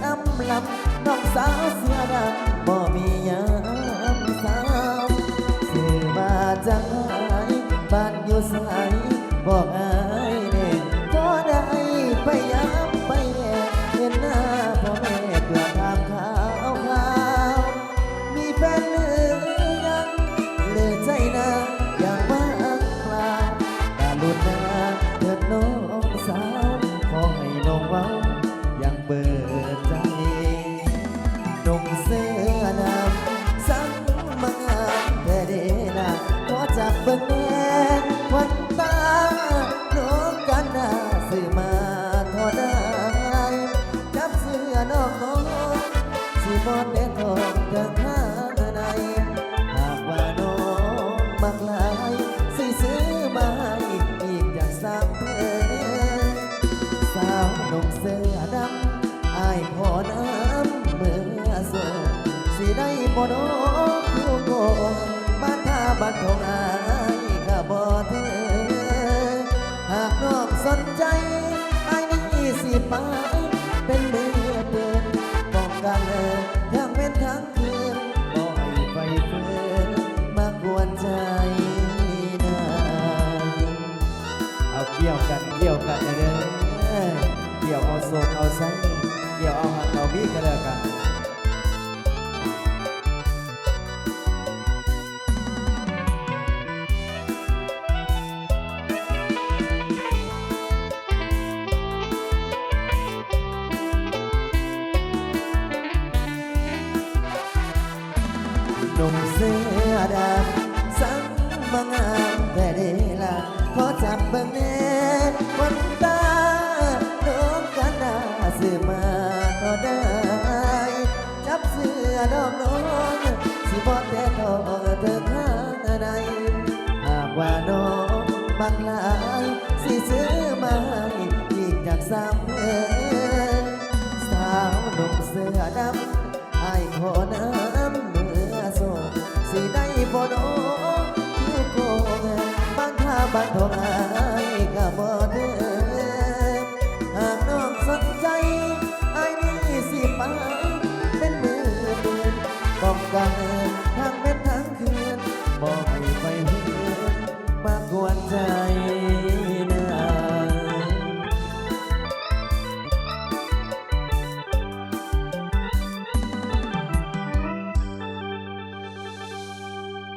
อำลำน้องสาวเสียดำบ่มียามสาวสื่อมาจากไหนบ้านอยู่ไสบอกอายเน่ก็ได้พยายามไปแน่เห็นหน้าพ่อแม่เพื่อถามข่าวมีแฟนหรือยังเหลือใจนะอย่างว่างเปล่าดาลุนนาเถิดน้องสาวขอให้น้องเว้ายังเบิดใจหนุ่มเสื้อดำสังมางามแต่เดนาขอจับเบิ่งแน่วันตาน้องกันหน้าซื้อมาทอได้จับเสื้อน้องน้องสิบอดเด็ดทองเดินทางในหากว่าน้องมักหลายสิซื้อมาให้อีกจากสามเพลสาวหนุ่มเสื้อดำอายขอน้ำเมื่อโซสิได้บ่น้องคู่โกบ้านท่าบ้านของอายก็บ่เธอหากน้องสนใจอายนี้สิไปเป็นมือเปิดป้องกันทั้งเว้นทั้งคืนบ่ให้ไฟเฟือนมากวนใจนานเอาเกี่ยวกันเกี่ยวกันเด้อเกี่ยวเอาโศกเอาไส้เกี่ยวเอาหักเอาบี้ก็แล้วกันหนุ่มเสื้อดำสังมางามแต่เดลาขอจับเบิ่งแน่วันตาน้องกันหน้าซื้อมาก็ได้จับเสื้อดอกน้องสิบอดแต่ทองเธอข้างในหากว่าน้องบักหลายสิซื้อมาให้อีกจากสามเพลสาวหนุ่มเสื้อดำอายขอน้ำสิได้บ่น้องอยู่โกงบ้านท่าบ้านทองอ